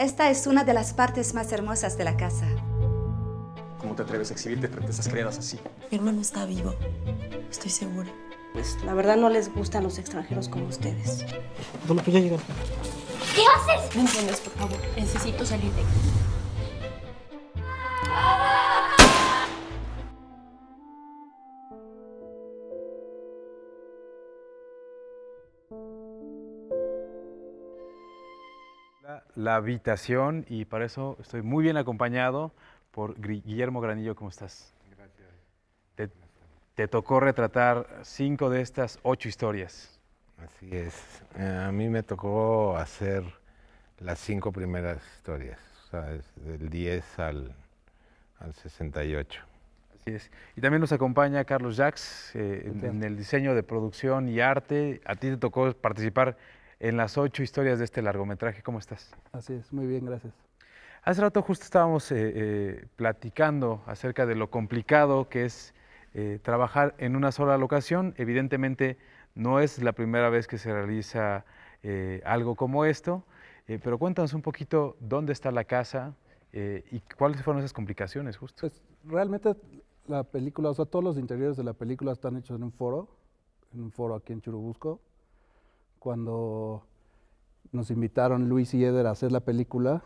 Esta es una de las partes más hermosas de la casa. ¿Cómo te atreves a exhibirte frente a esas criadas así? Mi hermano está vivo, estoy segura. Pues la verdad no les gustan los extranjeros como ustedes. Bueno, pues ya llegan. ¿Qué haces? ¿Me entiendes, por favor? Necesito salir de aquí. La habitación, y para eso estoy muy bien acompañado por Guillermo Granillo. ¿Cómo estás? Gracias. Te tocó retratar 5 de estas 8 historias. Así es. A mí me tocó hacer las 5 primeras historias, o sea, del 10 al 68. Así es. Y también nos acompaña Carlos Jacques en el diseño de producción y arte. A ti te tocó participar en las 8 historias de este largometraje. ¿Cómo estás? Así es, muy bien, gracias. Hace rato justo estábamos platicando acerca de lo complicado que es trabajar en una sola locación. Evidentemente no es la primera vez que se realiza algo como esto, pero cuéntanos un poquito dónde está la casa y cuáles fueron esas complicaciones justo. Pues realmente la película, o sea, todos los interiores de la película están hechos en un foro aquí en Churubusco. Cuando nos invitaron Luis y Eder a hacer la película,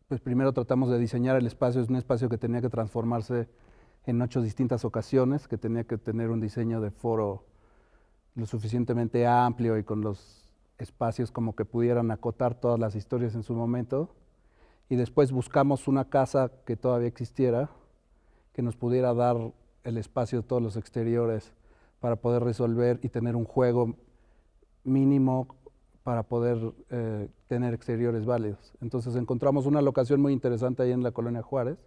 pues primero tratamos de diseñar el espacio. Es un espacio que tenía que transformarse en 8 distintas ocasiones, que tenía que tener un diseño de foro lo suficientemente amplio y con los espacios como que pudieran acotar todas las historias en su momento. Y después buscamos una casa que todavía existiera, que nos pudiera dar el espacio de todos los exteriores para poder resolver y tener un juego mínimo para poder tener exteriores válidos. Entonces encontramos una locación muy interesante ahí en la Colonia Juárez,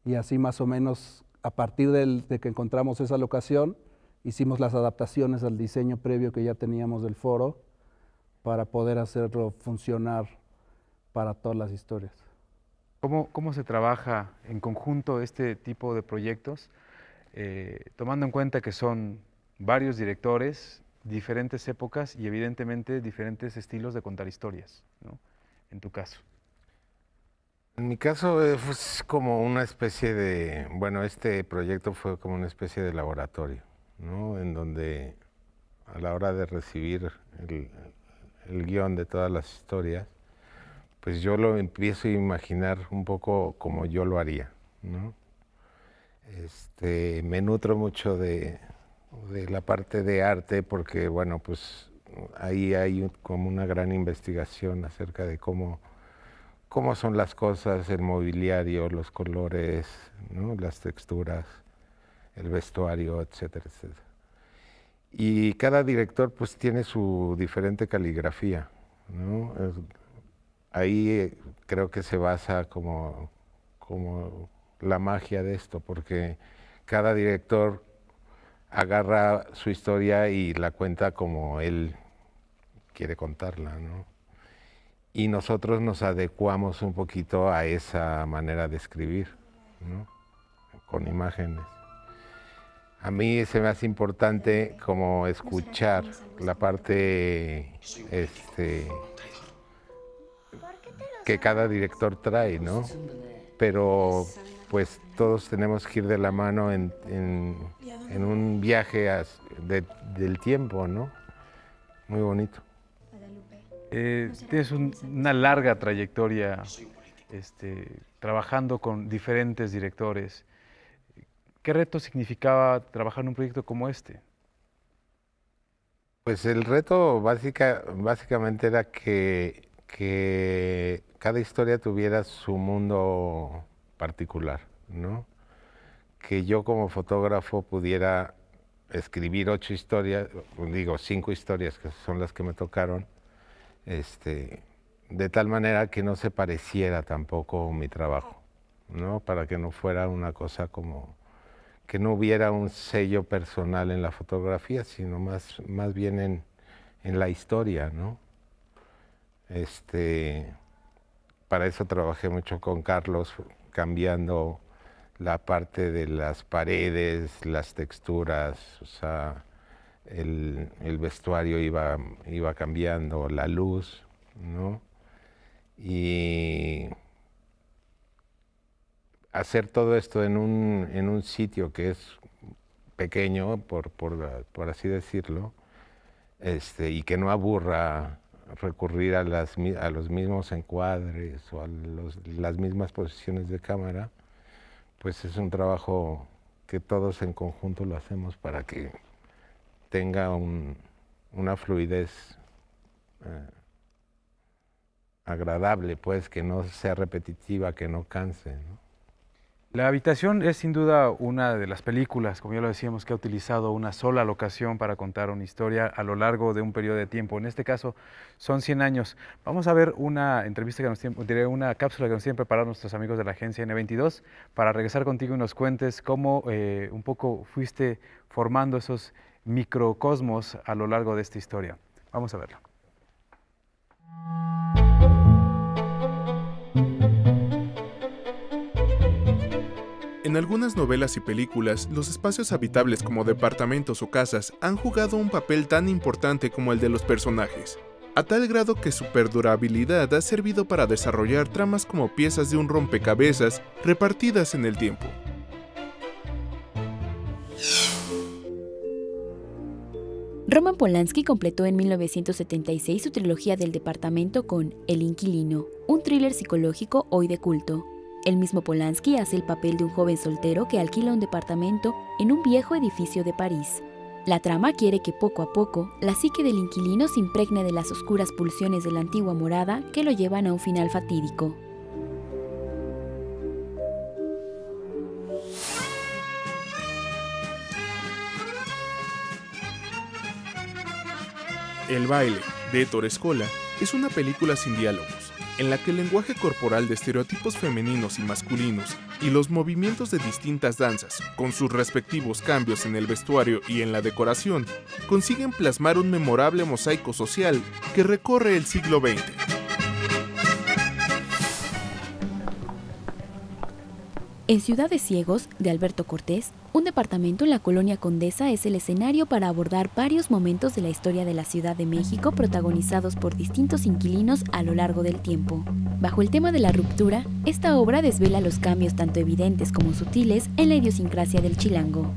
y así más o menos a partir de que encontramos esa locación, hicimos las adaptaciones al diseño previo que ya teníamos del foro para poder hacerlo funcionar para todas las historias. ¿Cómo se trabaja en conjunto este tipo de proyectos, tomando en cuenta que son varios directores, diferentes épocas y evidentemente diferentes estilos de contar historias, ¿no? En tu caso. En mi caso es como una especie de, bueno, este proyecto fue como una especie de laboratorio, ¿no? En donde a la hora de recibir el guión de todas las historias, pues yo lo empiezo a imaginar un poco como yo lo haría, ¿no? Me nutro mucho de la parte de arte porque, bueno, pues ahí hay como una gran investigación acerca de cómo son las cosas, el mobiliario, los colores, ¿no? Las texturas, el vestuario, etcétera, etcétera. Y cada director pues tiene su diferente caligrafía, ¿no? Ahí creo que se basa como la magia de esto, porque cada director agarra su historia y la cuenta como él quiere contarla, ¿no? Y nosotros nos adecuamos un poquito a esa manera de escribir, ¿no? Con imágenes. A mí se me hace importante como escuchar la parte que cada director trae, ¿no? Pero pues todos tenemos que ir de la mano en un viaje del tiempo, ¿no? Muy bonito. Tienes una larga trayectoria trabajando con diferentes directores. ¿Qué reto significaba trabajar en un proyecto como este? Pues el reto básicamente era que cada historia tuviera su mundo particular, ¿no? Que yo como fotógrafo pudiera escribir 8 historias, digo 5 historias que son las que me tocaron, de tal manera que no se pareciera tampoco mi trabajo, ¿no? Para que no fuera una cosa como que no hubiera un sello personal en la fotografía, sino más bien en la historia, ¿no? Para eso trabajé mucho con Carlos, cambiando la parte de las paredes, las texturas, o sea, el vestuario iba cambiando, la luz, ¿no? Y hacer todo esto en un sitio que es pequeño, por así decirlo, y que no aburra recurrir a los mismos encuadres o a las mismas posiciones de cámara, pues es un trabajo que todos en conjunto lo hacemos para que tenga una fluidez agradable, pues, que no sea repetitiva, que no canse, ¿no? La habitación es sin duda una de las películas, como ya lo decíamos, que ha utilizado una sola locación para contar una historia a lo largo de un periodo de tiempo. En este caso son 100 años. Vamos a ver una entrevista que nos tienen, una cápsula que nos tienen preparado nuestros amigos de la agencia N22 para regresar contigo y nos cuentes cómo un poco fuiste formando esos microcosmos a lo largo de esta historia. Vamos a verlo. En algunas novelas y películas, los espacios habitables como departamentos o casas han jugado un papel tan importante como el de los personajes, a tal grado que su perdurabilidad ha servido para desarrollar tramas como piezas de un rompecabezas repartidas en el tiempo. Roman Polanski completó en 1976 su trilogía del departamento con El Inquilino, un thriller psicológico hoy de culto. El mismo Polanski hace el papel de un joven soltero que alquila un departamento en un viejo edificio de París. La trama quiere que poco a poco la psique del inquilino se impregne de las oscuras pulsiones de la antigua morada que lo llevan a un final fatídico. El baile, de Ettore Scola, es una película sin diálogos, en la que el lenguaje corporal de estereotipos femeninos y masculinos y los movimientos de distintas danzas, con sus respectivos cambios en el vestuario y en la decoración, consiguen plasmar un memorable mosaico social que recorre el siglo XX. En Ciudad de Ciegos, de Alberto Cortés, un departamento en la colonia Condesa es el escenario para abordar varios momentos de la historia de la Ciudad de México protagonizados por distintos inquilinos a lo largo del tiempo. Bajo el tema de la ruptura, esta obra desvela los cambios tanto evidentes como sutiles en la idiosincrasia del chilango.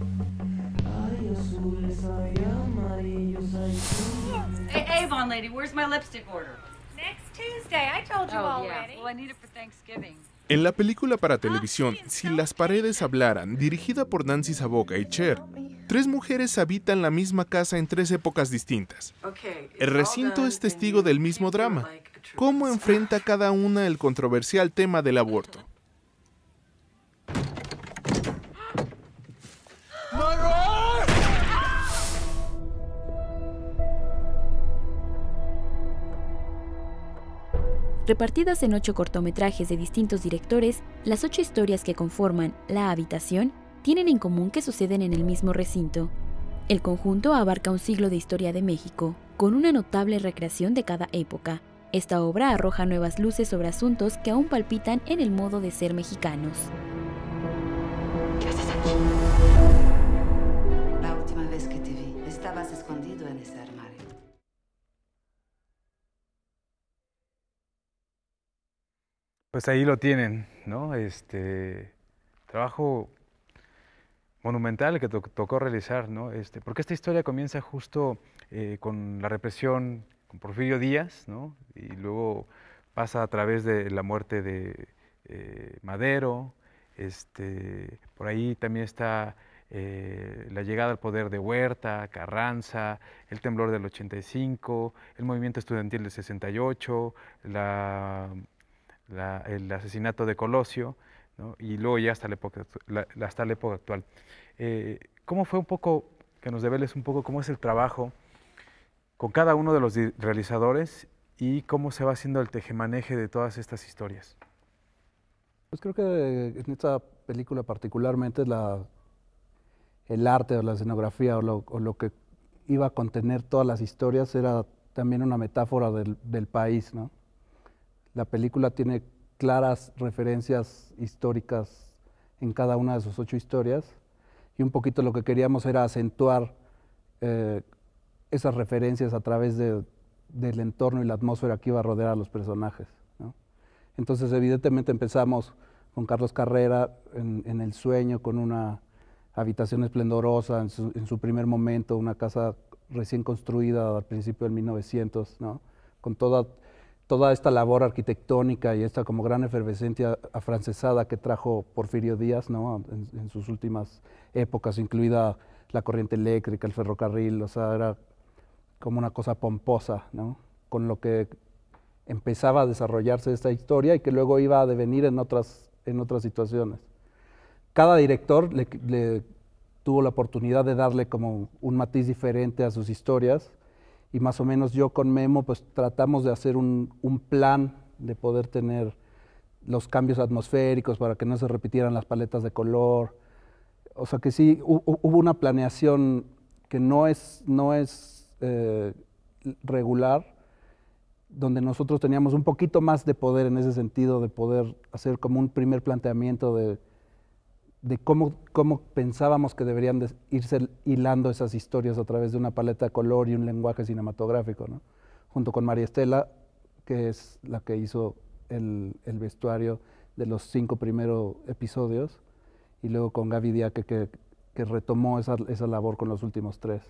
Hey, Avon lady, where's my lipstick order? Next Tuesday. I told you already. Yeah. Well, I need it for Thanksgiving. En la película para televisión Si las paredes hablaran, dirigida por Nancy Saboca y Cher, 3 mujeres habitan la misma casa en 3 épocas distintas. El recinto es testigo del mismo drama. ¿Cómo enfrenta cada una el controversial tema del aborto? Repartidas en 8 cortometrajes de distintos directores, las 8 historias que conforman La Habitación tienen en común que suceden en el mismo recinto. El conjunto abarca un siglo de historia de México, con una notable recreación de cada época. Esta obra arroja nuevas luces sobre asuntos que aún palpitan en el modo de ser mexicanos. ¿Qué haces aquí? La última vez que te vi, estabas escondido en ese armario. Pues ahí lo tienen, ¿no? Trabajo monumental que tocó realizar, ¿no? Porque esta historia comienza justo con la represión con Porfirio Díaz, ¿no? Y luego pasa a través de la muerte de Madero. Por ahí también está la llegada al poder de Huerta, Carranza, el temblor del 85, el movimiento estudiantil del 68, el asesinato de Colosio, ¿no? Y luego ya hasta la época actual. ¿Cómo fue un poco, que nos develes un poco cómo es el trabajo con cada uno de los realizadores y cómo se va haciendo el tejemaneje de todas estas historias? Pues creo que en esta película particularmente el arte o la escenografía o lo que iba a contener todas las historias era también una metáfora del país, ¿no? La película tiene claras referencias históricas en cada una de sus 8 historias y un poquito lo que queríamos era acentuar esas referencias a través de del entorno y la atmósfera que iba a rodear a los personajes, ¿no? Entonces, evidentemente empezamos con Carlos Carrera en El Sueño, con una habitación esplendorosa en su primer momento, una casa recién construida al principio del 1900, ¿no? Con toda esta labor arquitectónica y esta como gran efervescencia afrancesada que trajo Porfirio Díaz, ¿no? En sus últimas épocas, incluida la corriente eléctrica, el ferrocarril, o sea, era como una cosa pomposa, ¿no? Con lo que empezaba a desarrollarse esta historia y que luego iba a devenir en otras situaciones. Cada director le tuvo la oportunidad de darle como un matiz diferente a sus historias, y más o menos yo con Memo pues tratamos de hacer un plan de poder tener los cambios atmosféricos para que no se repitieran las paletas de color. O sea que sí, hubo una planeación que no es regular, donde nosotros teníamos un poquito más de poder en ese sentido, de poder hacer como un primer planteamiento de cómo pensábamos que deberían irse hilando esas historias a través de una paleta de color y un lenguaje cinematográfico, ¿no? Junto con María Estela, que es la que hizo el vestuario de los 5 primeros episodios, y luego con Gaby Diaque, que retomó esa labor con los últimos 3.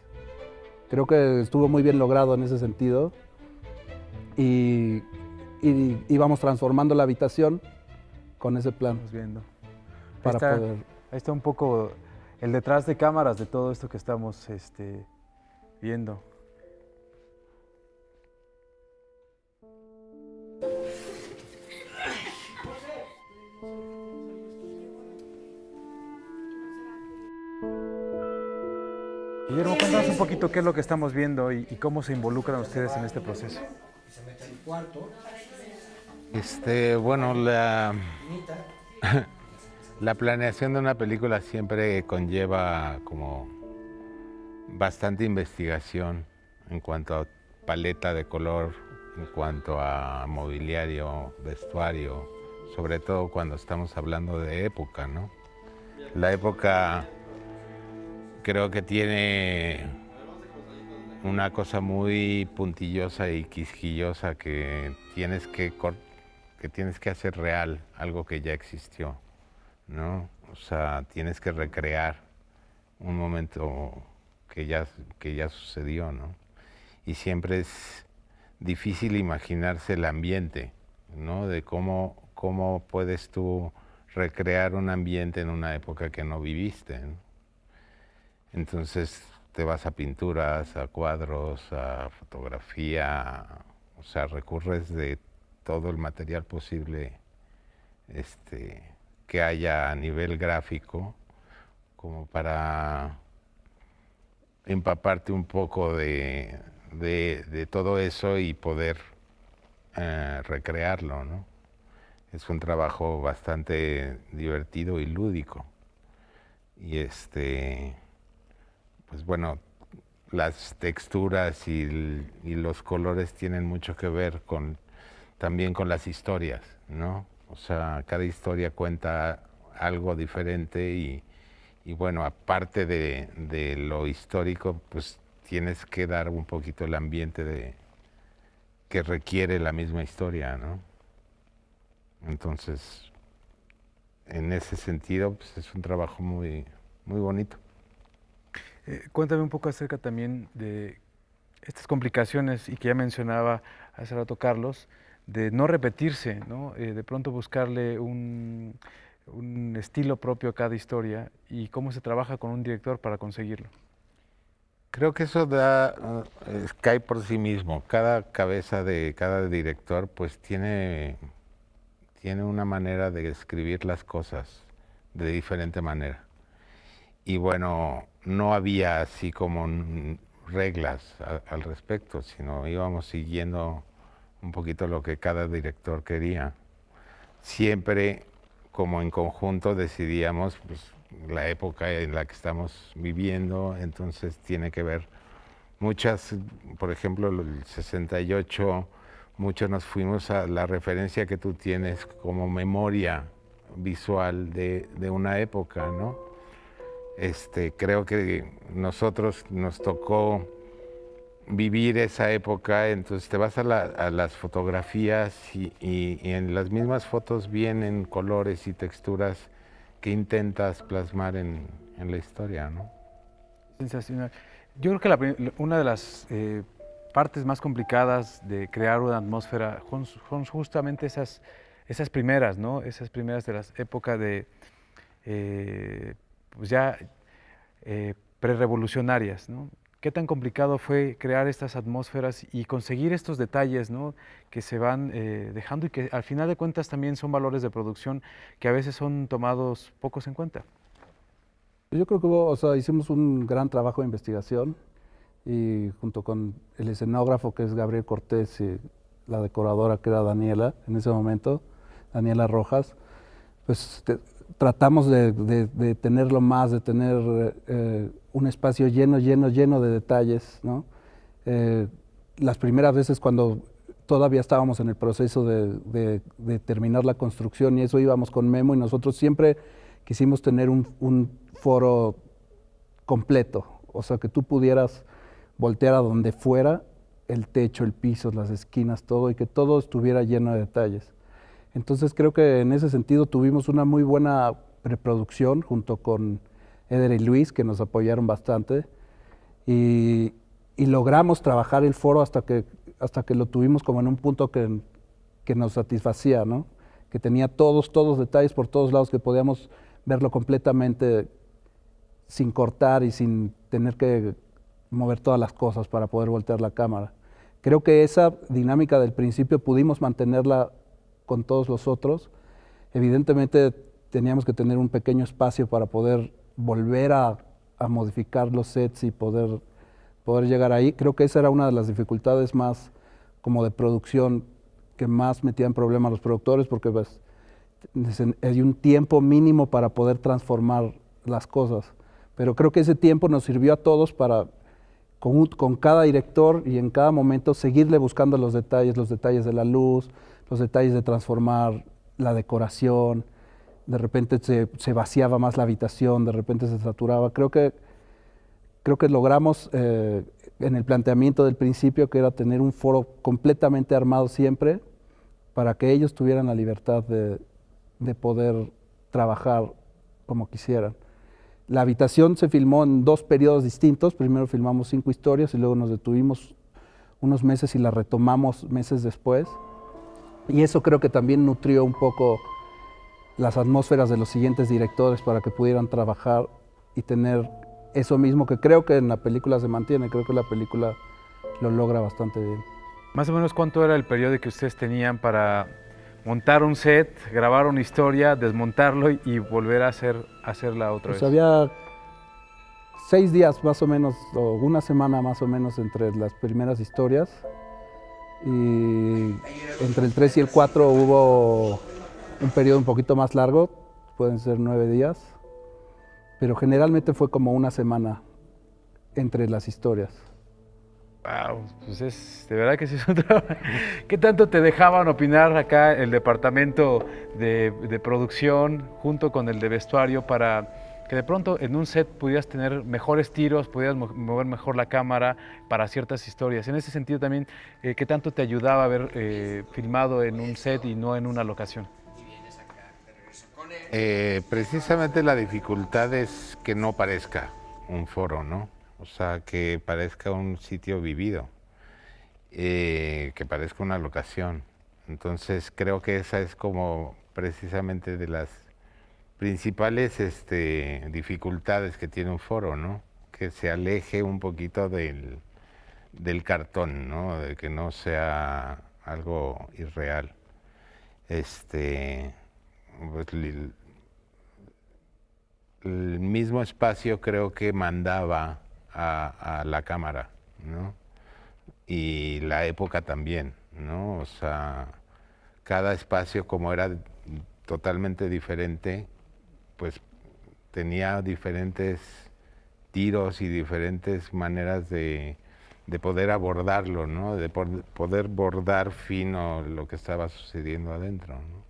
Creo que estuvo muy bien logrado en ese sentido, y íbamos transformando la habitación con ese plan. Estamos viendo. Ahí está un poco el detrás de cámaras de todo esto que estamos viendo. Guillermo, cuéntanos un poquito qué es lo que estamos viendo y cómo se involucran ustedes en este proceso. Bueno, la planeación de una película siempre conlleva como bastante investigación en cuanto a paleta de color, en cuanto a mobiliario, vestuario, sobre todo cuando estamos hablando de época, ¿no? La época creo que tiene una cosa muy puntillosa y quisquillosa que tienes que hacer real, algo que ya existió, ¿no? O sea, tienes que recrear un momento que ya sucedió, ¿no? Y siempre es difícil imaginarse el ambiente, ¿no? De cómo puedes tú recrear un ambiente en una época que no viviste, ¿no? Entonces te vas a pinturas, a cuadros, a fotografía, o sea, recurres de todo el material posible que haya a nivel gráfico, como para empaparte un poco de todo eso y poder recrearlo, ¿no? Es un trabajo bastante divertido y lúdico. Y pues bueno, las texturas y los colores tienen mucho que ver también con las historias, ¿no? O sea, cada historia cuenta algo diferente y bueno, aparte de lo histórico, pues tienes que dar un poquito el ambiente que requiere la misma historia, ¿no? Entonces, en ese sentido, pues es un trabajo muy, muy bonito. Cuéntame un poco acerca también de estas complicaciones y que ya mencionaba hace rato Carlos, de no repetirse, ¿no? De pronto buscarle un estilo propio a cada historia y cómo se trabaja con un director para conseguirlo. Creo que eso cae por sí mismo. Cada cabeza de cada director pues tiene una manera de escribir las cosas de diferente manera. Y bueno, no había así como reglas al respecto, sino íbamos siguiendo un poquito lo que cada director quería. Siempre como en conjunto decidíamos pues, la época en la que estamos viviendo, entonces tiene que ver muchas, por ejemplo, el 68, muchos nos fuimos a la referencia que tú tienes como memoria visual de una época, ¿no? Creo que nosotros nos tocó vivir esa época, entonces te vas a las fotografías y en las mismas fotos vienen colores y texturas que intentas plasmar en la historia, ¿no? Sensacional. Yo creo que una de las partes más complicadas de crear una atmósfera son justamente esas primeras, ¿no? Esas primeras de las épocas de, pues ya prerevolucionarias, ¿no? ¿Qué tan complicado fue crear estas atmósferas y conseguir estos detalles, ¿no? Que se van dejando y que al final de cuentas también son valores de producción que a veces son tomados pocos en cuenta? Yo creo que hicimos un gran trabajo de investigación y junto con el escenógrafo que es Gabriel Cortés y la decoradora que era Daniela en ese momento, Daniela Rojas, pues tratamos de tenerlo más, de tener un espacio lleno de detalles, ¿no? Las primeras veces cuando todavía estábamos en el proceso de terminar la construcción y eso íbamos con Memo y nosotros siempre quisimos tener un foro completo, o sea, que tú pudieras voltear a donde fuera, el techo, el piso, las esquinas, todo, y que todo estuviera lleno de detalles. Entonces creo que en ese sentido tuvimos una muy buena preproducción junto con Eder y Luis, que nos apoyaron bastante, y logramos trabajar el foro hasta que lo tuvimos como en un punto que nos satisfacía, ¿no? Que tenía todos detalles por todos lados, que podíamos verlo completamente sin cortar y sin tener que mover todas las cosas para poder voltear la cámara. Creo que esa dinámica del principio pudimos mantenerla con todos los otros. Evidentemente teníamos que tener un pequeño espacio para poder volver a modificar los sets y poder llegar ahí. Creo que esa era una de las dificultades más como de producción que más metían problemas a los productores, porque pues, hay un tiempo mínimo para poder transformar las cosas. Pero creo que ese tiempo nos sirvió a todos para, con cada director y en cada momento, seguirle buscando los detalles de la luz, los detalles de transformar la decoración. De repente se vaciaba más la habitación, de repente se saturaba. Creo que logramos en el planteamiento del principio, que era tener un foro completamente armado siempre, para que ellos tuvieran la libertad de poder trabajar como quisieran. La habitación se filmó en 2 periodos distintos. Primero filmamos 5 historias y luego nos detuvimos unos meses y la retomamos meses después. Y eso creo que también nutrió un poco las atmósferas de los siguientes directores para que pudieran trabajar y tener eso mismo que creo que en la película se mantiene. Creo que la película lo logra bastante bien. Más o menos, ¿cuánto era el periodo que ustedes tenían para montar un set, grabar una historia, desmontarlo y volver a hacerla otra vez? Había 6 días más o menos, o una semana más o menos entre las primeras historias. Y entre el 3 y el 4 hubo un periodo un poquito más largo, pueden ser 9 días. Pero generalmente fue como una semana entre las historias. Wow, pues de verdad que sí es un trabajo. ¿Qué tanto te dejaban opinar acá el departamento de producción junto con el de vestuario para que de pronto en un set pudieras tener mejores tiros, pudieras mover mejor la cámara para ciertas historias? En ese sentido también, ¿qué tanto te ayudaba haber filmado en un set y no en una locación? Precisamente la dificultad es que no parezca un foro, ¿no? O sea, que parezca un sitio vivido, que parezca una locación. Entonces creo que esa es como precisamente de las principales dificultades que tiene un foro, ¿no? Que se aleje un poquito del cartón, ¿no? De que no sea algo irreal. Pues, el mismo espacio creo que mandaba a la cámara, ¿no? Y la época también, ¿no? O sea, cada espacio, como era totalmente diferente, pues tenía diferentes tiros y diferentes maneras de poder abordarlo, ¿no? De poder bordar fino lo que estaba sucediendo adentro, ¿no?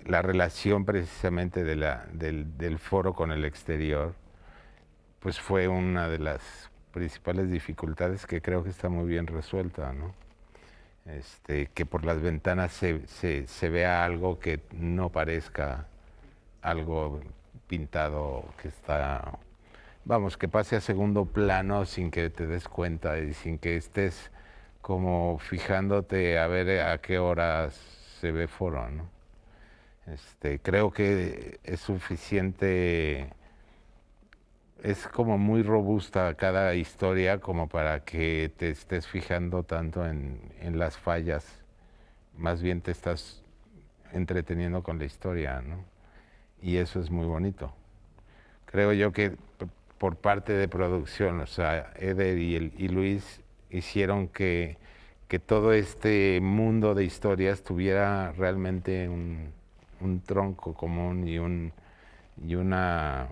La relación precisamente del foro con el exterior, pues fue una de las principales dificultades, que creo que está muy bien resuelta, ¿no? Que por las ventanas se vea algo que no parezca algo pintado, que está, vamos, que pase a segundo plano sin que te des cuenta y sin que estés como fijándote a ver a qué horas se ve foro, ¿no? Creo que es suficiente, es como muy robusta cada historia como para que te estés fijando tanto en las fallas, más bien te estás entreteniendo con la historia, ¿no? Y eso es muy bonito. Creo yo que por parte de producción, o sea, Eder y Luis hicieron que todo este mundo de historias tuviera realmente un tronco común y una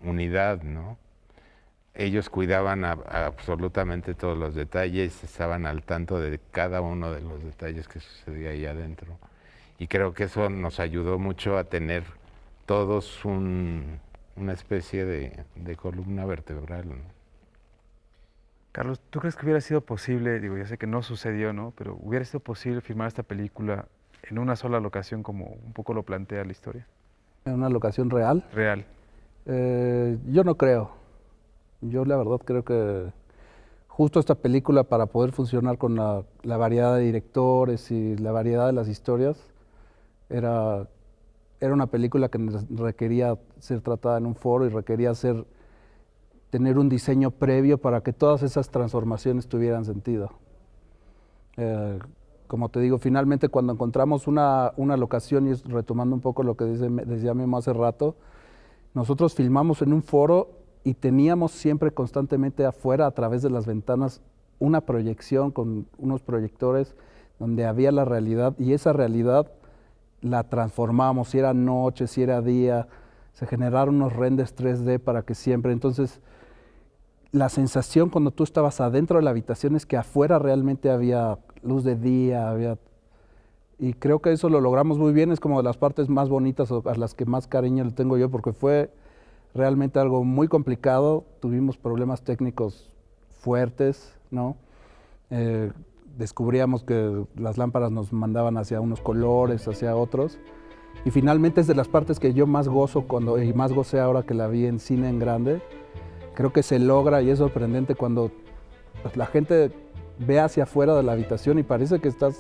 unidad, ¿no? Ellos cuidaban absolutamente todos los detalles, estaban al tanto de cada uno de los detalles que sucedía ahí adentro. Y creo que eso nos ayudó mucho a tener todos una especie de columna vertebral, ¿no? Carlos, ¿tú crees que hubiera sido posible, digo, ya sé que no sucedió, ¿no? Pero hubiera sido posible filmar esta película en una sola locación como un poco lo plantea la historia? ¿En una locación real? Real. Yo no creo. Yo la verdad creo que justo esta película, para poder funcionar con la variedad de directores y la variedad de las historias, era una película que requería ser tratada en un foro y requería tener un diseño previo para que todas esas transformaciones tuvieran sentido. Como te digo, finalmente cuando encontramos una locación, y retomando un poco lo que decía Memo hace rato, nosotros filmamos en un foro y teníamos siempre constantemente afuera, a través de las ventanas, una proyección con unos proyectores donde había la realidad, y esa realidad la transformamos, si era noche, si era día, se generaron unos renders 3D para que siempre, entonces la sensación cuando tú estabas adentro de la habitación es que afuera realmente había luz de día, y creo que eso lo logramos muy bien, es como de las partes más bonitas o a las que más cariño le tengo yo, porque fue realmente algo muy complicado, tuvimos problemas técnicos fuertes, ¿no? Descubríamos que las lámparas nos mandaban hacia unos colores, hacia otros, y finalmente es de las partes que yo más gozo y más gocé ahora que la vi en cine en grande. Creo que se logra, y es sorprendente cuando pues, la gente ve hacia afuera de la habitación y parece que estás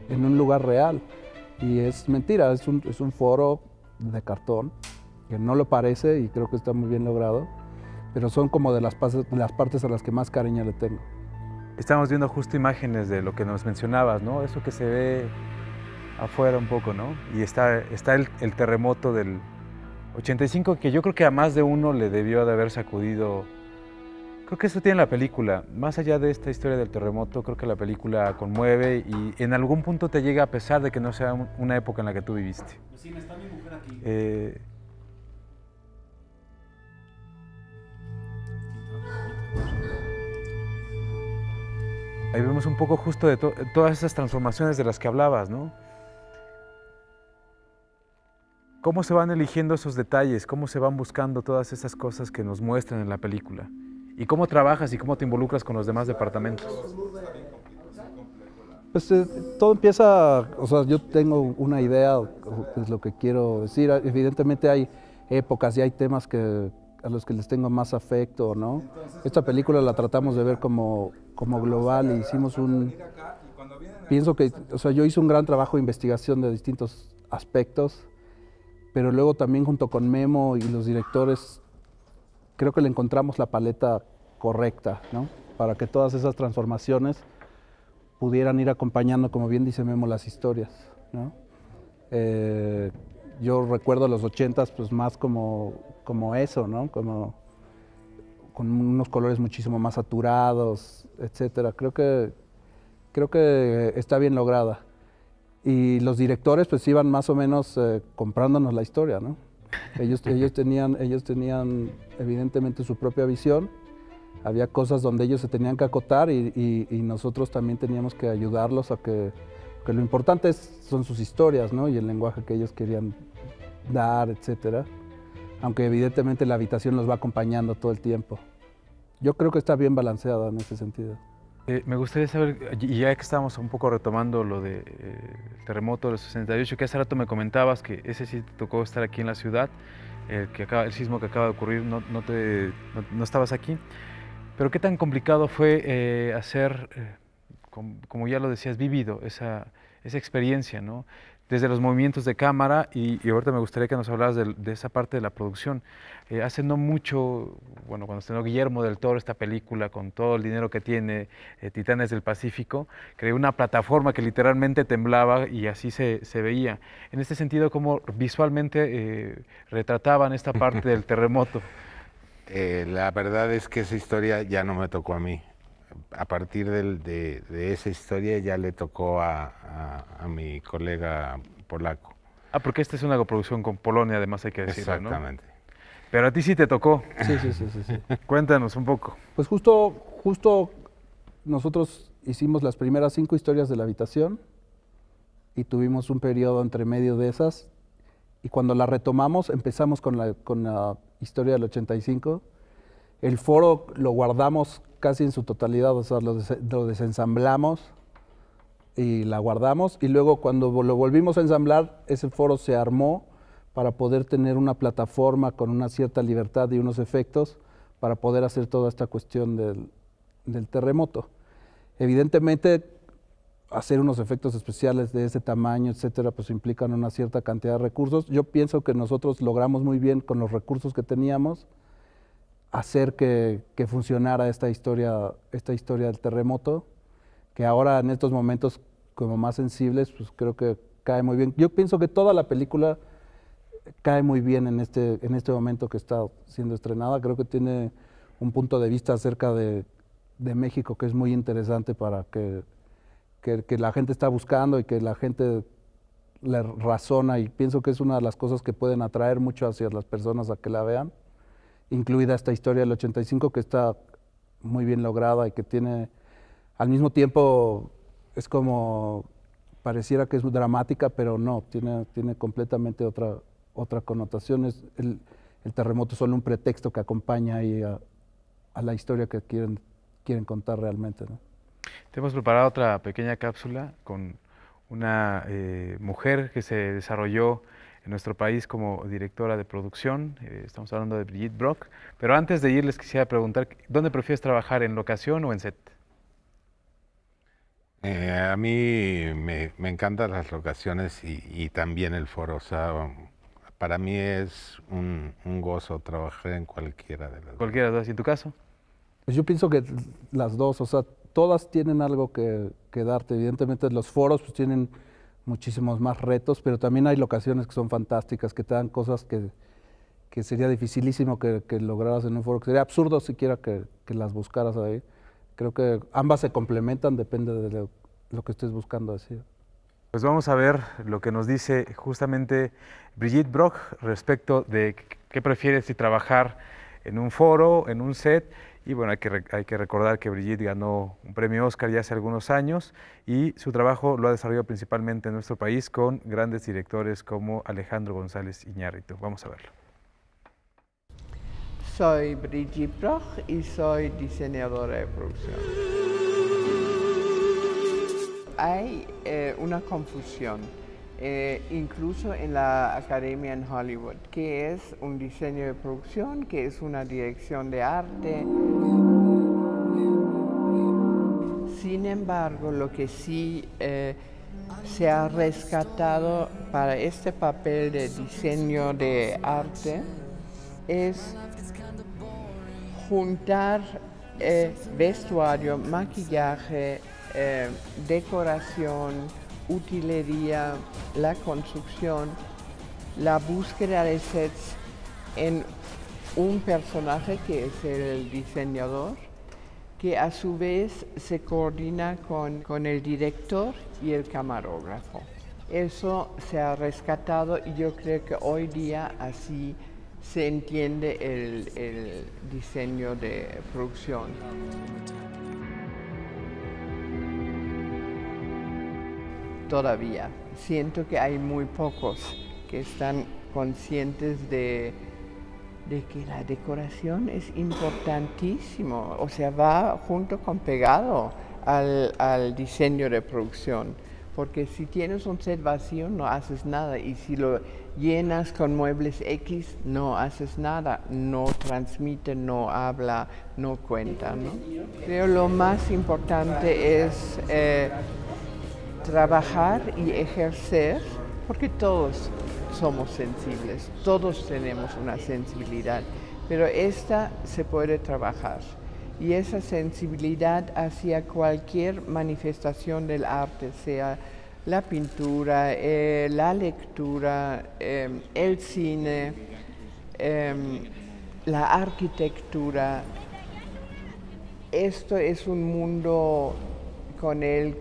en un lugar real, y es mentira, es un foro de cartón que no lo parece, y creo que está muy bien logrado, pero son como de las partes a las que más cariño le tengo. Estamos viendo justo imágenes de lo que nos mencionabas, ¿no? Eso que se ve afuera un poco, ¿no? Y está el terremoto del 85, que yo creo que a más de uno le debió de haber sacudido. Creo que eso tiene la película. Más allá de esta historia del terremoto, creo que la película conmueve y en algún punto te llega, a pesar de que no sea una época en la que tú viviste. Vecina, está mi mujer aquí. Ahí vemos un poco justo de todas esas transformaciones de las que hablabas, ¿no? ¿Cómo se van eligiendo esos detalles? ¿Cómo se van buscando todas esas cosas que nos muestran en la película? ¿Y cómo trabajas y cómo te involucras con los demás departamentos? Pues todo empieza, o sea, yo tengo una idea, es lo que quiero decir. Evidentemente hay épocas y hay temas a los que les tengo más afecto, ¿no? Esta película la tratamos de ver como global, y hicimos pienso que, o sea, yo hice un gran trabajo de investigación de distintos aspectos, pero luego también junto con Memo y los directores, creo que le encontramos la paleta correcta, ¿no? Para que todas esas transformaciones pudieran ir acompañando, como bien dice Memo, las historias, ¿no? Yo recuerdo los 80s pues más como eso, ¿no? Como con unos colores muchísimo más saturados, etcétera. Creo que está bien lograda. Y los directores pues iban más o menos comprándonos la historia, ¿no? Ellos tenían evidentemente su propia visión. Había cosas donde ellos se tenían que acotar y nosotros también teníamos que ayudarlos a que lo importante son sus historias, ¿no? Y el lenguaje que ellos querían dar, etcétera. Aunque evidentemente la habitación los va acompañando todo el tiempo. Yo creo que está bien balanceada en ese sentido. Me gustaría saber, y ya que estamos un poco retomando lo del terremoto del 68, que hace rato me comentabas que ese sí te tocó estar aquí en la ciudad, el sismo que acaba de ocurrir, no estabas aquí, pero qué tan complicado fue hacer, como ya lo decías, vivido esa experiencia, ¿no? Desde los movimientos de cámara, y ahorita me gustaría que nos hablaras de esa parte de la producción. Hace no mucho, bueno, cuando estrenó Guillermo del Toro esta película, con todo el dinero que tiene, Titanes del Pacífico, creó una plataforma que literalmente temblaba y así se veía. En este sentido, ¿cómo visualmente retrataban esta parte del terremoto? La verdad es que esa historia ya no me tocó a mí. A partir de esa historia ya le tocó a mi colega polaco. Ah, porque esta es una coproducción con Polonia, además hay que decirlo, Exactamente. ¿no? Pero a ti sí te tocó. Sí. Cuéntanos un poco. Pues justo nosotros hicimos las primeras 5 historias de la habitación y tuvimos un periodo entre medio de esas, y cuando la retomamos empezamos con la historia del 85. El foro lo guardamos casi en su totalidad, o sea, lo desensamblamos y la guardamos, y luego cuando lo volvimos a ensamblar, ese foro se armó para poder tener una plataforma con una cierta libertad y unos efectos para poder hacer toda esta cuestión del terremoto. Evidentemente, hacer unos efectos especiales de ese tamaño, etcétera, pues implican una cierta cantidad de recursos. Yo pienso que nosotros logramos muy bien con los recursos que teníamos hacer que funcionara esta historia del terremoto, que ahora en estos momentos como más sensibles, pues creo que cae muy bien. Yo pienso que toda la película cae muy bien en este momento que está siendo estrenada. Creo que tiene un punto de vista acerca de México que es muy interesante para que la gente está buscando y que la gente le razona, y pienso que es una de las cosas que pueden atraer mucho hacia las personas a que la vean, incluida esta historia del 85 que está muy bien lograda y que tiene, al mismo tiempo, es como, pareciera que es dramática, pero no, tiene completamente otra connotación. El terremoto es solo un pretexto que acompaña ahí a la historia que quieren contar realmente, ¿no? Te hemos preparado otra pequeña cápsula con una mujer que se desarrolló en nuestro país como directora de producción. Estamos hablando de Brigitte Brock. Pero antes de ir, les quisiera preguntar, ¿dónde prefieres trabajar, en locación o en set? A mí me encantan las locaciones y también el foro. O sea, para mí es un gozo trabajar en cualquiera de las dos. ¿Cualquiera de las dos? ¿Y en tu caso? Pues yo pienso que las dos, o sea, todas tienen algo que darte. Evidentemente los foros pues tienen muchísimos más retos, pero también hay locaciones que son fantásticas, que te dan cosas que sería dificilísimo que lograras en un foro, que sería absurdo siquiera que las buscaras ahí. Creo que ambas se complementan, depende de lo que estés buscando decir. Pues vamos a ver lo que nos dice justamente Brigitte Brock respecto de qué prefiere, si trabajar en un foro, en un set. Y bueno, hay que recordar que Brigitte ganó un premio Oscar ya hace algunos años y su trabajo lo ha desarrollado principalmente en nuestro país con grandes directores como Alejandro González Iñárritu. Vamos a verlo. Soy Brigitte Brock y soy diseñadora de producción. Hay una confusión, incluso en la academia en Hollywood, qué es un diseño de producción, qué es una dirección de arte. Sin embargo, lo que sí se ha rescatado para este papel de diseño de arte es juntar vestuario, maquillaje, decoración, utilería, la construcción, la búsqueda de sets en un personaje que es el diseñador, que a su vez se coordina con el director y el camarógrafo. Eso se ha rescatado y yo creo que hoy día así se entiende el diseño de producción. Todavía siento que hay muy pocos que están conscientes de de que la decoración es importantísimo, o sea, va junto con pegado al diseño de producción, porque si tienes un set vacío no haces nada, y si lo llenas con muebles X no haces nada, no transmite, no habla, no cuenta, ¿no? Creo lo más importante es trabajar y ejercer, porque todos somos sensibles, todos tenemos una sensibilidad, pero esta se puede trabajar. Y esa sensibilidad hacia cualquier manifestación del arte, sea la pintura, la lectura, el cine, la arquitectura. Esto es un mundo con el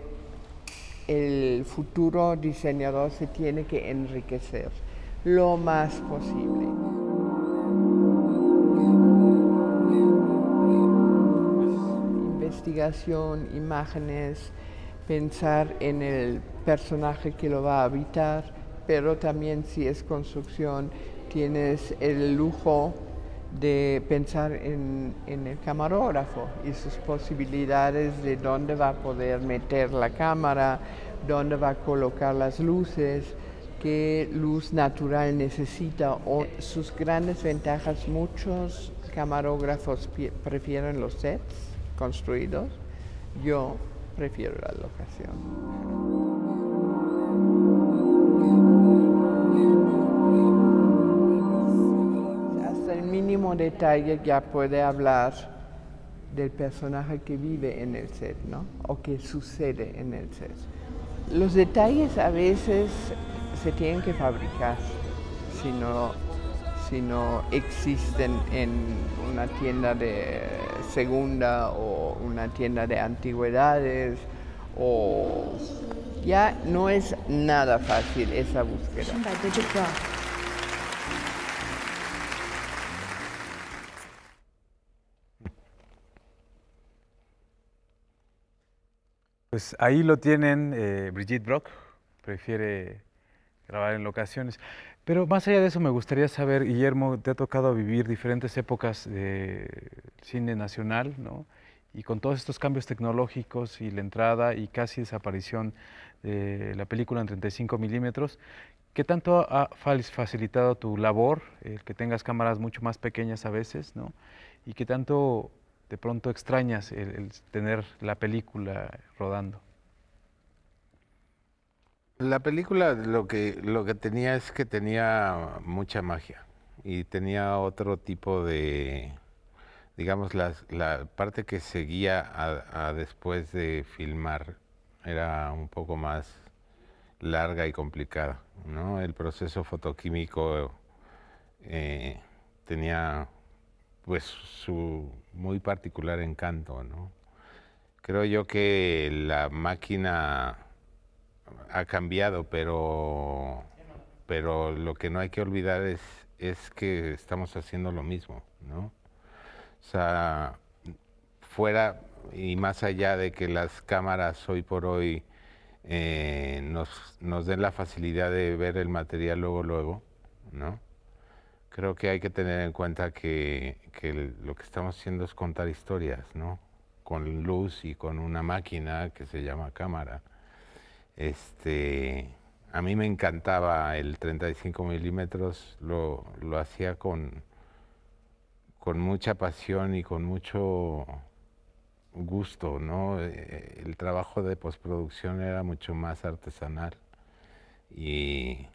futuro diseñador se tiene que enriquecer lo más posible. Investigación, imágenes, pensar en el personaje que lo va a habitar, pero también si es construcción, tienes el lujo de pensar en el camarógrafo y sus posibilidades de dónde va a poder meter la cámara, dónde va a colocar las luces, qué luz natural necesita, o sus grandes ventajas. Muchos camarógrafos prefieren los sets construidos, yo prefiero la locación. Mínimo detalle ya puede hablar del personaje que vive en el set, ¿no? O que sucede en el set. Los detalles a veces se tienen que fabricar, si no existen en una tienda de segunda o una tienda de antigüedades, o ya no es nada fácil esa búsqueda. Pues ahí lo tienen, Brigitte Brock prefiere grabar en locaciones. Pero más allá de eso me gustaría saber, Guillermo, te ha tocado vivir diferentes épocas de cine nacional, ¿no? Y con todos estos cambios tecnológicos y la entrada y casi desaparición de la película en 35 milímetros, ¿qué tanto ha facilitado tu labor, el que tengas cámaras mucho más pequeñas a veces, ¿no? Y qué tanto de pronto extrañas el tener la película rodando? La película lo que tenía es que tenía mucha magia y tenía otro tipo de, digamos, la parte que seguía a después de filmar era un poco más larga y complicada, ¿no? El proceso fotoquímico tenía pues su muy particular encanto, ¿no? Creo yo que la máquina ha cambiado, pero lo que no hay que olvidar es que estamos haciendo lo mismo, ¿no? O sea, fuera y más allá de que las cámaras hoy por hoy nos den la facilidad de ver el material luego, ¿no? Creo que hay que tener en cuenta que lo que estamos haciendo es contar historias, ¿no? Con luz y con una máquina que se llama cámara. A mí me encantaba el 35 milímetros, lo hacía con mucha pasión y con mucho gusto, ¿no? El trabajo de postproducción era mucho más artesanal y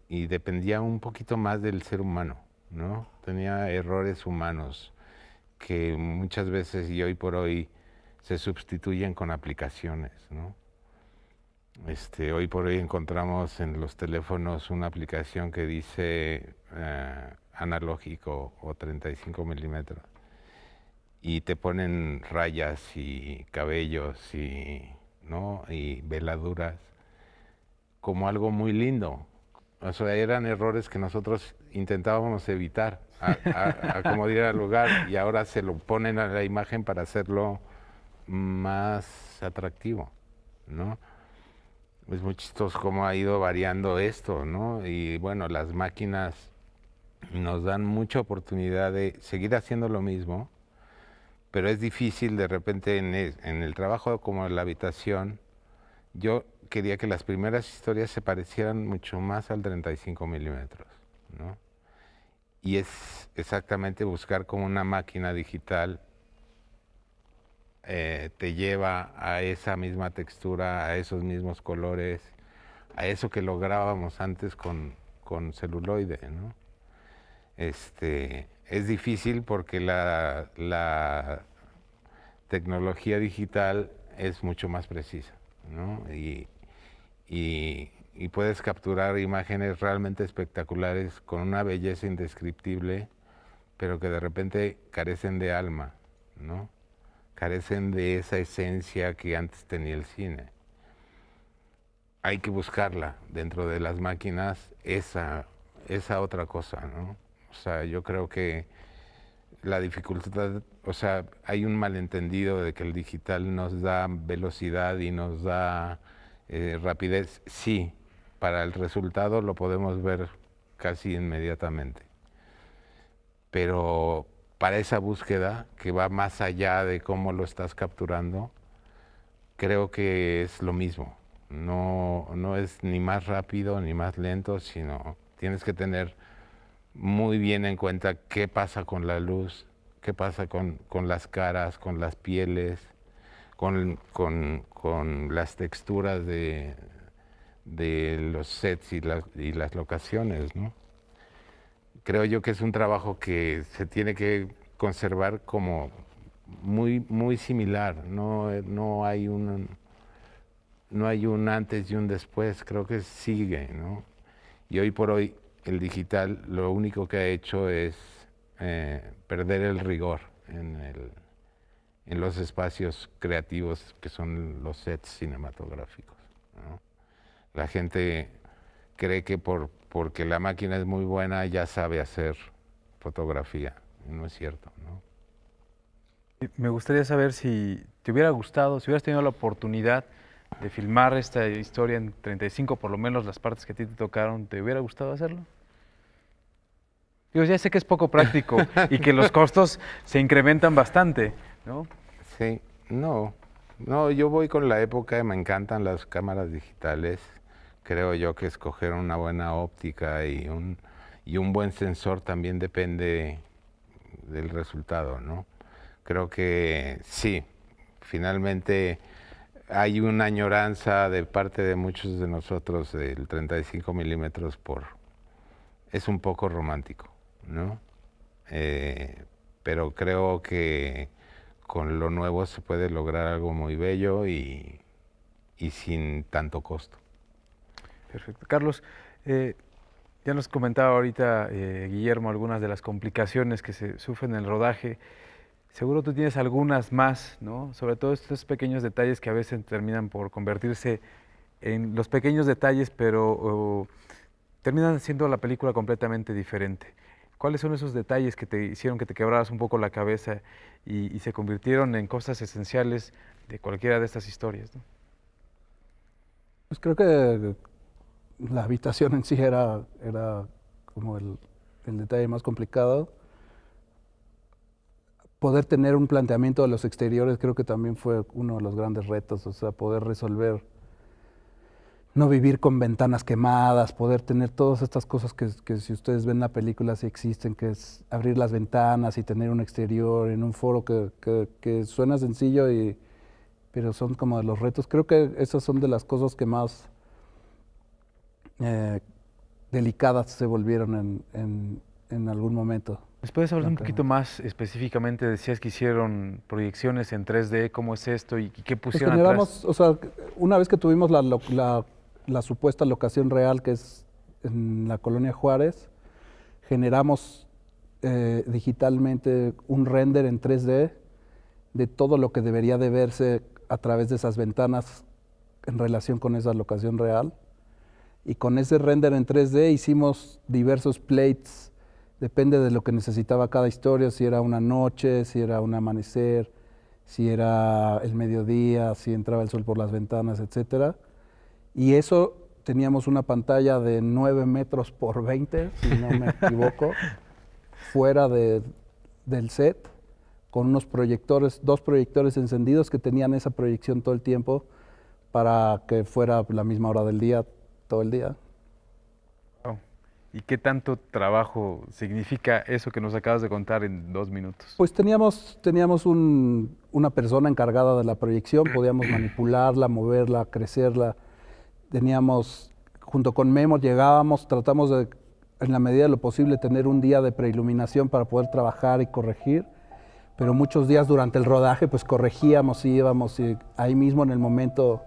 dependía un poquito más del ser humano, ¿no? Tenía errores humanos que muchas veces y hoy por hoy se sustituyen con aplicaciones, ¿no? Hoy por hoy encontramos en los teléfonos una aplicación que dice analógico o 35 milímetros y te ponen rayas y cabellos ¿no? y veladuras como algo muy lindo. O sea, eran errores que nosotros intentábamos evitar a como diera lugar y ahora se lo ponen a la imagen para hacerlo más atractivo, ¿no? Es muy chistoso cómo ha ido variando esto, ¿no? Y bueno, las máquinas nos dan mucha oportunidad de seguir haciendo lo mismo, pero es difícil de repente en el trabajo como en la habitación. Yo quería que las primeras historias se parecieran mucho más al 35 milímetros, ¿no? Y es exactamente buscar como una máquina digital te lleva a esa misma textura, a esos mismos colores, a eso que lográbamos antes con celuloide, ¿no? Es difícil porque la tecnología digital es mucho más precisa, ¿no? Y puedes capturar imágenes realmente espectaculares con una belleza indescriptible, pero que de repente carecen de alma, ¿no? Carecen de esa esencia que antes tenía el cine. Hay que buscarla dentro de las máquinas, esa otra cosa, ¿no? O sea, yo creo que la dificultad, o sea, hay un malentendido de que el digital nos da velocidad y nos da rapidez. Sí, para el resultado lo podemos ver casi inmediatamente. Pero para esa búsqueda que va más allá de cómo lo estás capturando, creo que es lo mismo. No es ni más rápido ni más lento, sino tienes que tener muy bien en cuenta qué pasa con la luz, qué pasa con las caras, con las pieles, con las texturas de los sets y las locaciones, ¿no? Creo yo que es un trabajo que se tiene que conservar como muy similar. No hay un antes y un después, creo que sigue, ¿no? Y hoy por hoy el digital lo único que ha hecho es perder el rigor en los espacios creativos que son los sets cinematográficos, ¿no? La gente cree que porque la máquina es muy buena ya sabe hacer fotografía. No es cierto, ¿no? Me gustaría saber si te hubiera gustado, si hubieras tenido la oportunidad de filmar esta historia en 35, por lo menos las partes que a ti te tocaron, ¿te hubiera gustado hacerlo? Digo, ya sé que es poco práctico y que los costos se incrementan bastante, ¿no? Sí, no, yo voy con la época, me encantan las cámaras digitales. Creo yo que escoger una buena óptica y un buen sensor también depende del resultado, ¿no? Creo que sí, finalmente hay una añoranza de parte de muchos de nosotros del 35 milímetros es un poco romántico, ¿no? Pero creo que con lo nuevo se puede lograr algo muy bello y sin tanto costo. Perfecto. Carlos, ya nos comentaba ahorita Guillermo algunas de las complicaciones que se sufren en el rodaje. Seguro tú tienes algunas más, ¿no? Sobre todo estos pequeños detalles que a veces terminan por convertirse en los pequeños detalles, pero terminan siendo la película completamente diferente. ¿Cuáles son esos detalles que te hicieron que te quebraras un poco la cabeza y se convirtieron en cosas esenciales de cualquiera de estas historias, ¿no? Pues creo que la habitación en sí era como el detalle más complicado. Poder tener un planteamiento de los exteriores creo que también fue uno de los grandes retos, o sea, poder resolver, no vivir con ventanas quemadas, poder tener todas estas cosas que si ustedes ven la película sí existen, que es abrir las ventanas y tener un exterior en un foro que suena sencillo, pero son como de los retos. Creo que esas son de las cosas que más delicadas se volvieron en algún momento. ¿Les puedes hablar un poquito más específicamente? Decías que hicieron proyecciones en 3D, ¿cómo es esto y qué pusieron pues generamos, atrás? O sea, una vez que tuvimos la supuesta locación real, que es en la Colonia Juárez, generamos digitalmente un render en 3D de todo lo que debería de verse a través de esas ventanas en relación con esa locación real. Y con ese render en 3D hicimos diversos plates. Depende de lo que necesitaba cada historia, si era una noche, si era un amanecer, si era el mediodía, si entraba el sol por las ventanas, etc. Y eso teníamos una pantalla de 9 metros por 20, si no me equivoco, fuera del set, con unos proyectores, 2 proyectores encendidos que tenían esa proyección todo el tiempo para que fuera la misma hora del día, todo el día. Wow. ¿Y qué tanto trabajo significa eso que nos acabas de contar en 2 minutos? Pues teníamos una persona encargada de la proyección, podíamos manipularla, moverla, crecerla. Teníamos, junto con Memo, llegábamos, tratamos de, en la medida de lo posible, tener un día de preiluminación para poder trabajar y corregir, pero muchos días durante el rodaje pues corregíamos y íbamos y ahí mismo en el momento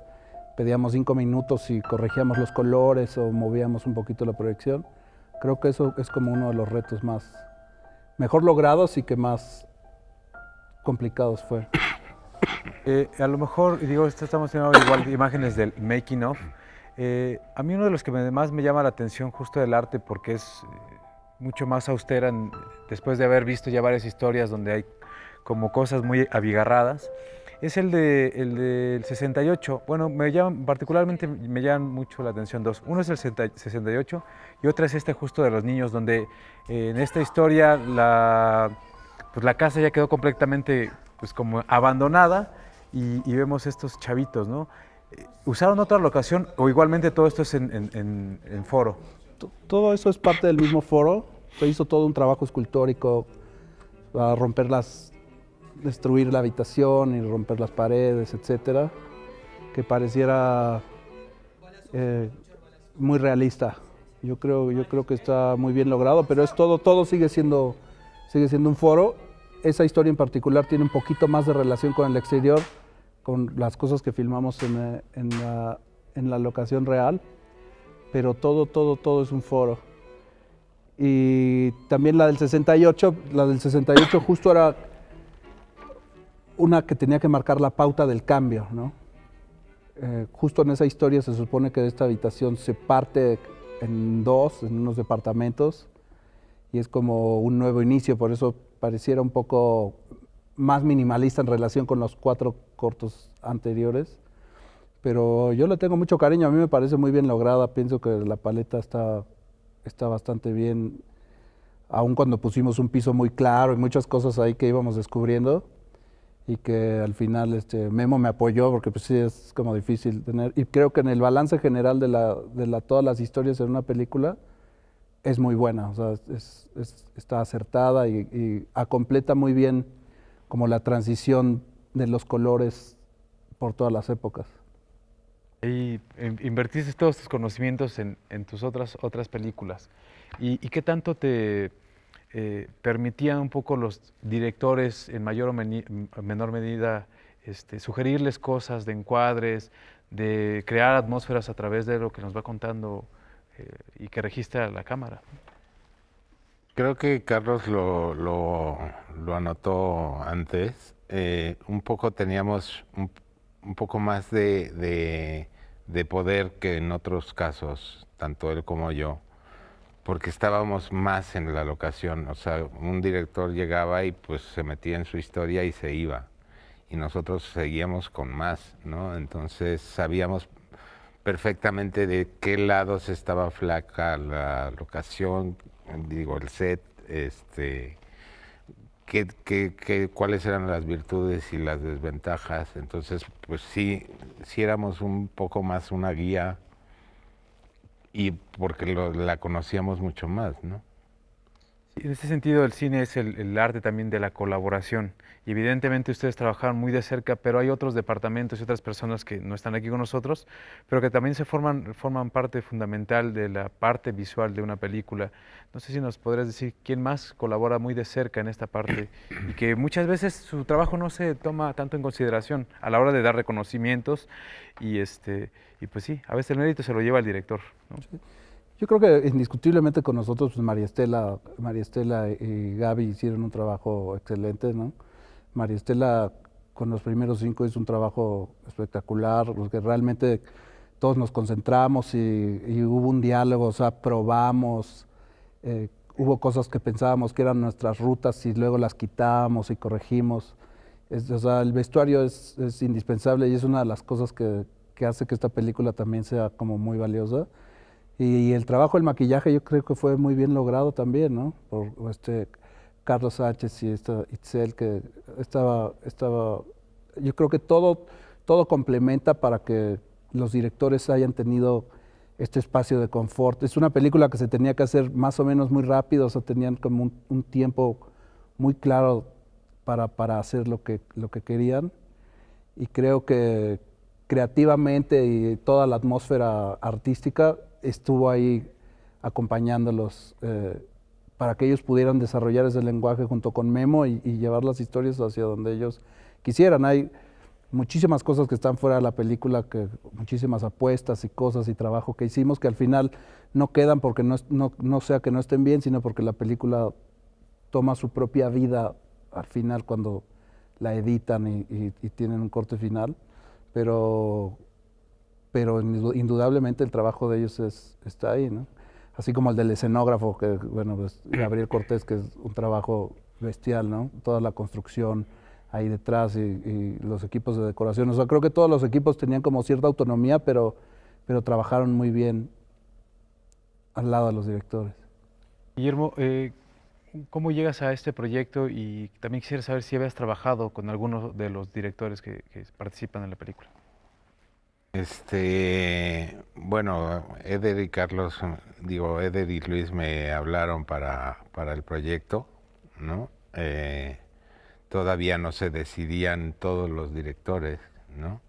pedíamos 5 minutos y corregíamos los colores o movíamos un poquito la proyección. Creo que eso es como uno de los retos mejor logrados y que más complicados fue. A lo mejor, digo, estamos teniendo igual imágenes del making of. A mí uno de los que más me llama la atención justo del arte, porque es mucho más austera, después de haber visto ya varias historias donde hay como cosas muy abigarradas, es el del 68. Bueno, particularmente me llaman mucho la atención 2. Uno es el 68 y otra es este justo de los niños, donde en esta historia pues la casa ya quedó completamente pues como abandonada y vemos estos chavitos, ¿no? ¿Usaron otra locación o igualmente todo esto es en foro? Todo eso es parte del mismo foro. Se hizo todo un trabajo escultórico para destruir la habitación y romper las paredes, etcétera, que pareciera muy realista. Yo creo que está muy bien logrado, pero todo sigue siendo un foro. Esa historia en particular tiene un poquito más de relación con el exterior, con las cosas que filmamos en la locación real, pero todo es un foro. Y también la del 68 justo era una que tenía que marcar la pauta del cambio, ¿no? Justo en esa historia se supone que esta habitación se parte en 2, en unos departamentos, y es como un nuevo inicio, por eso pareciera un poco más minimalista en relación con los 4 cortos anteriores. Pero yo le tengo mucho cariño, a mí me parece muy bien lograda, pienso que la paleta está bastante bien, aun cuando pusimos un piso muy claro y muchas cosas ahí que íbamos descubriendo, y que al final Memo me apoyó porque pues sí es como difícil tener, y creo que en el balance general de todas las historias en una película es muy buena, o sea, está acertada y completa muy bien como la transición de los colores por todas las épocas. Y invertiste todos tus conocimientos en tus otras películas. ¿Y qué tanto te permitían un poco los directores, en mayor o menor medida, sugerirles cosas de encuadres, de crear atmósferas a través de lo que nos va contando y que registra la cámara? Creo que Carlos lo anotó antes. Un poco teníamos un poco más de poder que en otros casos, tanto él como yo, porque estábamos más en la locación. O sea, un director llegaba y pues se metía en su historia y se iba, y nosotros seguíamos con más, ¿no? Entonces sabíamos perfectamente de qué lados estaba flaca la locación, digo, el set, cuáles eran las virtudes y las desventajas. Entonces, pues sí éramos un poco más una guía, y porque la conocíamos mucho más, ¿no? En ese sentido, el cine es el arte también de la colaboración. Y evidentemente ustedes trabajaron muy de cerca, pero hay otros departamentos y otras personas que no están aquí con nosotros, pero que también forman parte fundamental de la parte visual de una película. No sé si nos podrías decir quién más colabora muy de cerca en esta parte y que muchas veces su trabajo no se toma tanto en consideración a la hora de dar reconocimientos y pues sí, a veces el mérito se lo lleva el director, ¿no? Sí. Yo creo que indiscutiblemente con nosotros pues María Estela y Gaby hicieron un trabajo excelente, ¿no? María Estela con los primeros 5 hizo un trabajo espectacular, porque realmente todos nos concentramos y hubo un diálogo, o sea, probamos, hubo cosas que pensábamos que eran nuestras rutas y luego las quitábamos y corregimos. O sea, el vestuario es indispensable y es una de las cosas que que hace que esta película también sea como muy valiosa. Y el trabajo del maquillaje yo creo que fue muy bien logrado también, ¿no? Por Carlos Sánchez y esta Itzel, que yo creo que todo complementa para que los directores hayan tenido este espacio de confort. Es una película que se tenía que hacer más o menos muy rápido, o sea, tenían como un tiempo muy claro para hacer lo que querían, y creo que creativamente y toda la atmósfera artística estuvo ahí acompañándolos para que ellos pudieran desarrollar ese lenguaje junto con Memo y llevar las historias hacia donde ellos quisieran. Hay muchísimas cosas que están fuera de la película, muchísimas apuestas y cosas y trabajo que hicimos que al final no quedan porque no sea que no estén bien, sino porque la película toma su propia vida al final cuando la editan y tienen un corte final, pero indudablemente el trabajo de ellos está ahí, ¿no? Así como el del escenógrafo, que bueno, pues, Gabriel Cortés, que es un trabajo bestial, ¿no? Toda la construcción ahí detrás y los equipos de decoración. O sea, creo que todos los equipos tenían como cierta autonomía, pero trabajaron muy bien al lado de los directores. Guillermo, ¿cómo llegas a este proyecto? Y también quisiera saber si habías trabajado con algunos de los directores que participan en la película. Bueno, Eder y Luis me hablaron para el proyecto, ¿no? Todavía no se decidían todos los directores, ¿no?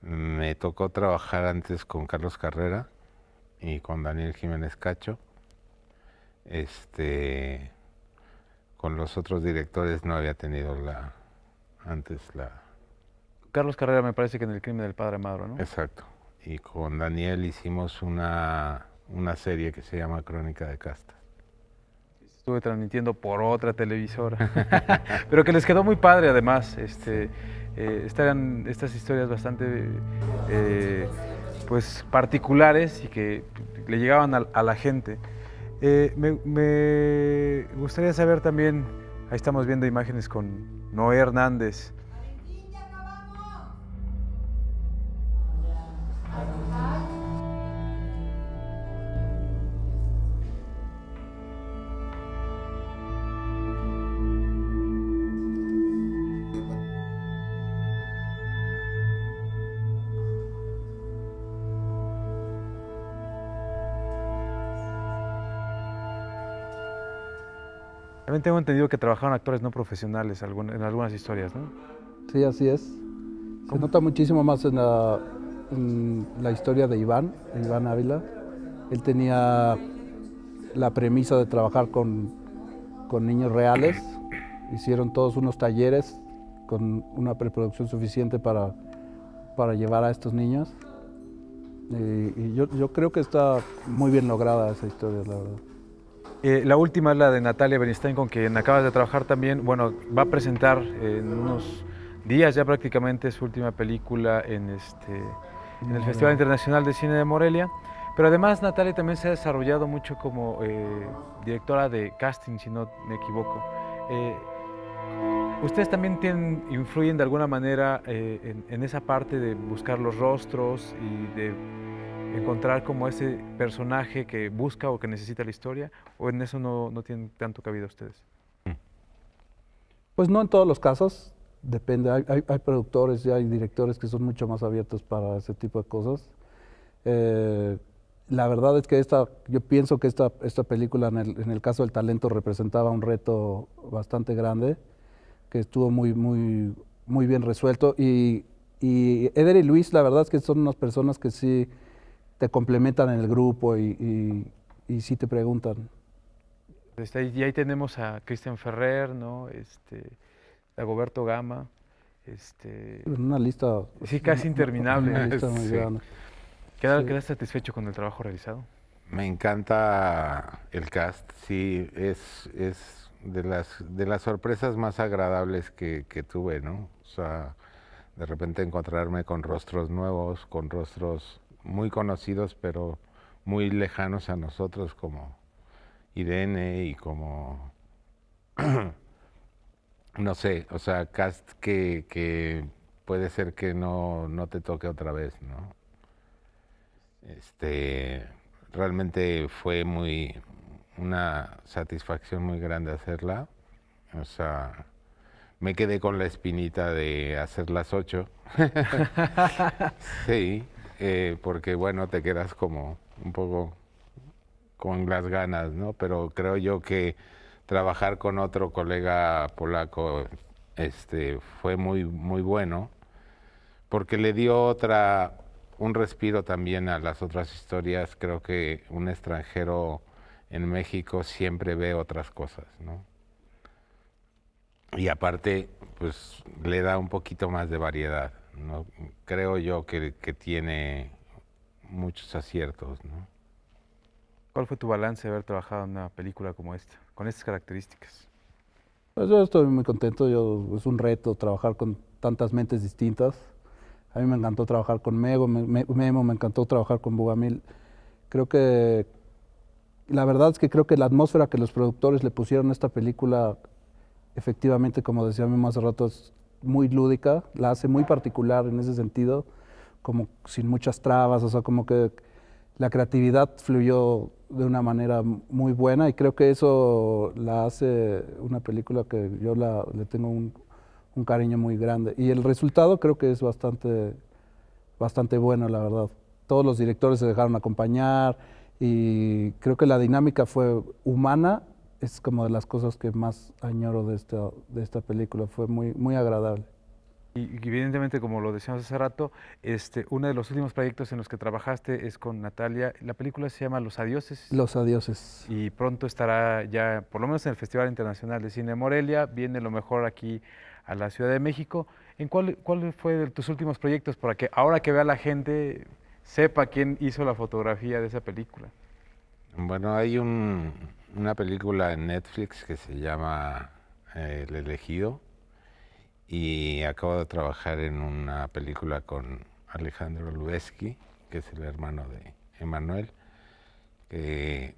Me tocó trabajar antes con Carlos Carrera y con Daniel Jiménez Cacho. Con los otros directores no había tenido Carlos Carrera me parece que en El crimen del padre Amaro, ¿no? Exacto. Y con Daniel hicimos una serie que se llama Crónica de Castas. Estuve transmitiendo por otra televisora, pero que les quedó muy padre además. Eran estas historias bastante pues particulares y que le llegaban a la gente. Me gustaría saber también, ahí estamos viendo imágenes con Noé Hernández. También tengo entendido que trabajaron actores no profesionales en algunas historias, ¿no? Sí, así es. Se nota muchísimo más en la historia de Iván Ávila. Él tenía la premisa de trabajar con niños reales. Hicieron todos unos talleres con una preproducción suficiente para llevar a estos niños. Y yo creo que está muy bien lograda esa historia, la verdad. La última es la de Natalia Bernstein, con quien acabas de trabajar también. Bueno, va a presentar en unos días ya prácticamente su última película en el Festival Internacional de Cine de Morelia. Pero además Natalia también se ha desarrollado mucho como directora de casting, si no me equivoco. ¿Ustedes también influyen de alguna manera en esa parte de buscar los rostros y de encontrar como ese personaje que busca o que necesita la historia, o en eso no tienen tanto cabida ustedes? Pues no en todos los casos, depende. Hay productores y hay directores que son mucho más abiertos para ese tipo de cosas. La verdad es que yo pienso que esta película en el caso del talento representaba un reto bastante grande, que estuvo muy bien resuelto, y Eder y Luis la verdad es que son unas personas que sí te complementan en el grupo y sí te preguntan. Y ahí tenemos a Cristian Ferrer, ¿no? Dagoberto Gama. Una lista... Sí, casi interminable. Una lista muy grande. ¿Quedas satisfecho con el trabajo realizado? Me encanta el cast, sí, es de las sorpresas más agradables que tuve, ¿no? O sea, de repente encontrarme con rostros nuevos, con rostros muy conocidos, pero muy lejanos a nosotros, como Irene y como, no sé, o sea, cast que puede ser que no te toque otra vez, ¿no? Realmente fue una satisfacción muy grande hacerla. O sea, me quedé con la espinita de hacer las 8. Sí, porque bueno, te quedas como un poco con las ganas, ¿no? Pero creo yo que trabajar con otro colega polaco fue muy bueno, porque le dio un respiro también a las otras historias. Creo que un extranjero en México siempre ve otras cosas, ¿no? Y aparte, pues le da un poquito más de variedad, ¿no? Creo yo que tiene muchos aciertos, ¿no? ¿Cuál fue tu balance de haber trabajado en una película como esta, con estas características? Pues yo estoy muy contento, es un reto trabajar con tantas mentes distintas. A mí me encantó trabajar con Memo, me encantó trabajar con Bogomil. Creo que, la verdad es que creo que la atmósfera que los productores le pusieron a esta película, efectivamente, como decía Memo hace rato, es muy lúdica, la hace muy particular en ese sentido, como sin muchas trabas, o sea, como que la creatividad fluyó de una manera muy buena y creo que eso la hace una película que yo le tengo un cariño muy grande. Y el resultado creo que es bastante bueno, la verdad. Todos los directores se dejaron acompañar y creo que la dinámica fue humana, es como de las cosas que más añoro de esta película, fue muy agradable. Y evidentemente, como lo decíamos hace rato, uno de los últimos proyectos en los que trabajaste es con Natalia. La película se llama Los Adioses. Los Adioses. Y pronto estará ya, por lo menos en el Festival Internacional de Cine de Morelia, viene lo mejor aquí a la Ciudad de México. ¿Cuál fue de tus últimos proyectos para que ahora que vea la gente sepa quién hizo la fotografía de esa película? Bueno, hay una película en Netflix que se llama El Elegido, y acabo de trabajar en una película con Alejandro Lubezki, que es el hermano de Emanuel, que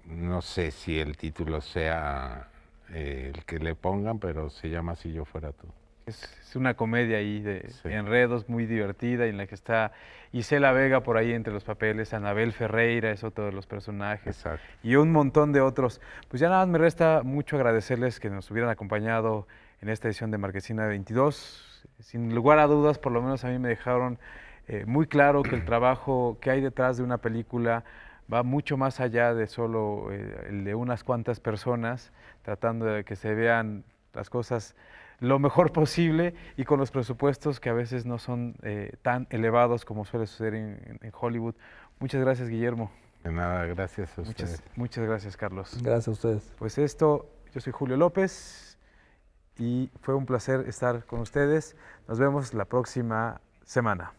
no sé si el título sea el que le pongan, pero se llama Si yo fuera tú. Es una comedia ahí de enredos muy divertida, en la que está Isela Vega por ahí entre los papeles, Anabel Ferreira es otro de los personajes. Exacto. Y un montón de otros. Pues ya nada más me resta mucho agradecerles que nos hubieran acompañado en esta edición de Marquesina 22. Sin lugar a dudas, por lo menos a mí me dejaron muy claro que el trabajo que hay detrás de una película va mucho más allá de solo el de unas cuantas personas, tratando de que se vean las cosas lo mejor posible y con los presupuestos que a veces no son tan elevados como suele suceder en Hollywood. Muchas gracias, Guillermo. De nada, gracias a ustedes. Muchas gracias, Carlos. Gracias a ustedes. Pues yo soy Julio López y fue un placer estar con ustedes. Nos vemos la próxima semana.